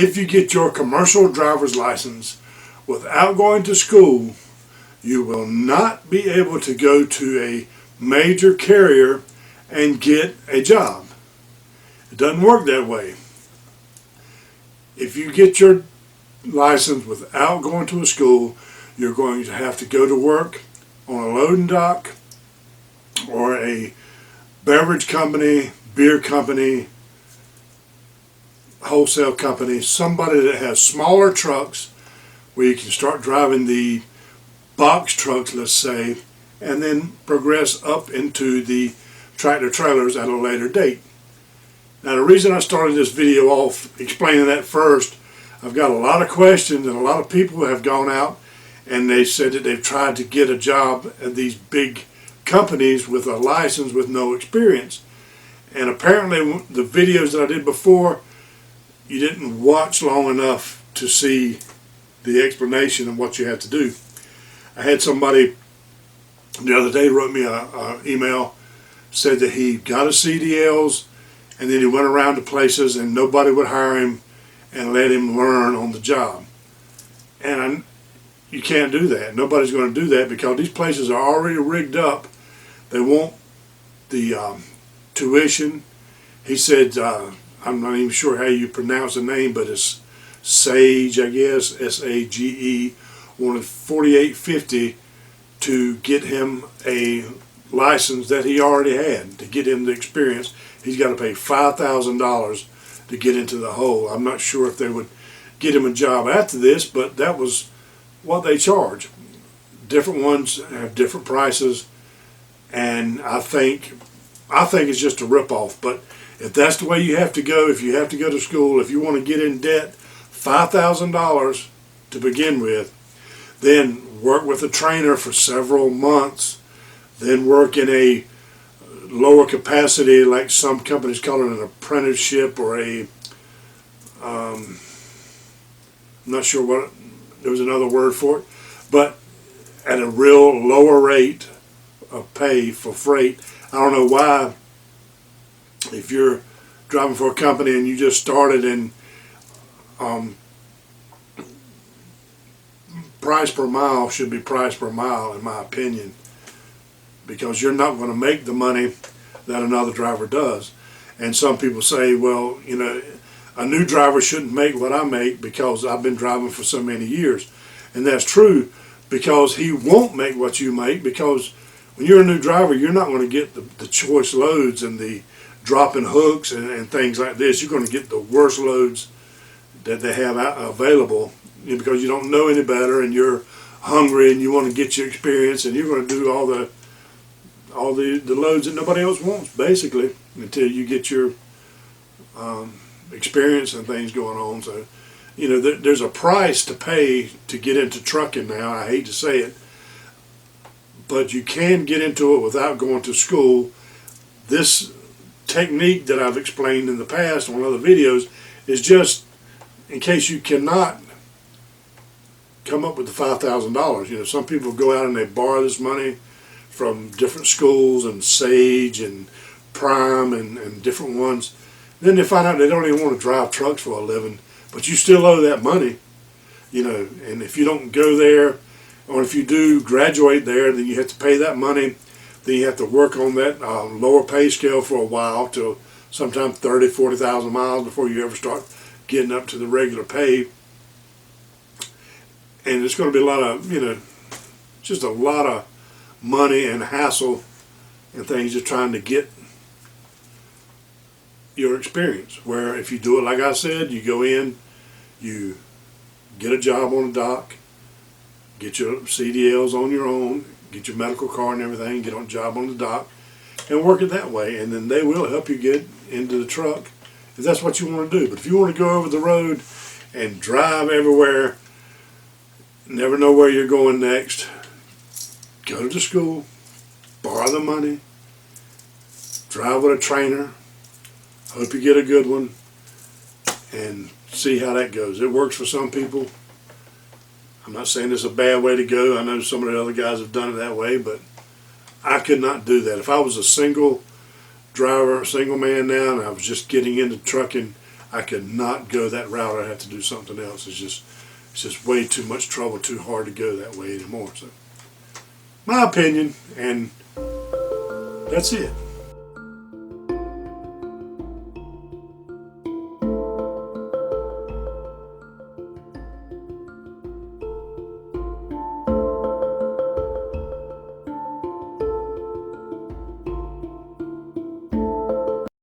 If you get your commercial driver's license without going to school, you will not be able to go to a major carrier and get a job. It doesn't work that way. If you get your license without going to a school, you're going to have to go to work on a loading dock or a beverage company, beer company, wholesale company, somebody that has smaller trucks where you can start driving the box trucks, let's say, and then progress up into the tractor trailers at a later date. Now, the reason I started this video off explaining that first, I've got a lot of questions and a lot of people who have gone out and they said that they've tried to get a job at these big companies with a license with no experience. And apparently the videos that I did before, you didn't watch long enough to see the explanation of what you have to do. I had somebody the other day wrote me an email, said that he got his CDLs and then he went around to places and nobody would hire him and let him learn on the job. And you can't do that. Nobody's going to do that because these places are already rigged up. They want the tuition. He said, I'm not even sure how you pronounce the name, but it's Sage, I guess, S-A-G-E, wanted $48.50 to get him a license that he already had, to get him the experience. He's got to pay $5,000 to get into the hole. I'm not sure if they would get him a job after this, but that was what they charge. Different ones have different prices, and I think it's just a ripoff. But if that's the way you have to go, if you have to go to school, if you want to get in debt, $5,000 to begin with, then work with a trainer for several months, then work in a lower capacity, like some companies call it an apprenticeship or a, I'm not sure what, there was another word for it, but at a real lower rate of pay for freight. I don't know why, if you're driving for a company and you just started and price per mile should be price per mile, in my opinion, because you're not going to make the money that another driver does. And some people say, well, you know, a new driver shouldn't make what I make because I've been driving for so many years. And that's true, because he won't make what you make, because when you're a new driver, you're not going to get the choice loads and the dropping hooks and things like this. You're going to get the worst loads that they have available, because you don't know any better and you're hungry and you want to get your experience, and you're going to do all the loads that nobody else wants, basically, until you get your experience and things going on. So, you know, there's a price to pay to get into trucking now. I hate to say it, but you can get into it without going to school. This technique that I've explained in the past on other videos is just in case you cannot come up with the $5,000. You know, some people go out and they borrow this money from different schools and Sage and Prime and different ones. Then they find out they don't even want to drive trucks for a living, but you still owe that money, you know. And if you don't go there, or if you do graduate there, then you have to pay that money. Then you have to work on that lower pay scale for a while, till sometimes 30, 40,000 miles before you ever start getting up to the regular pay. And it's going to be a lot of, you know, just a lot of money and hassle and things just trying to get your experience. Where if you do it like I said, you go in, you get a job on a dock, get your CDLs on your own, get your medical card and everything, get on a job on the dock, and work it that way. And then they will help you get into the truck if that's what you want to do. But if you want to go over the road and drive everywhere, never know where you're going next, go to the school, borrow the money, drive with a trainer, hope you get a good one, and see how that goes. It works for some people. I'm not saying it's a bad way to go. I know some of the other guys have done it that way, but I could not do that. If I was a single driver, a single man now, and I was just getting into trucking, I could not go that route. I have to do something else. It's just way too much trouble, too hard to go that way anymore. So, my opinion, and that's it.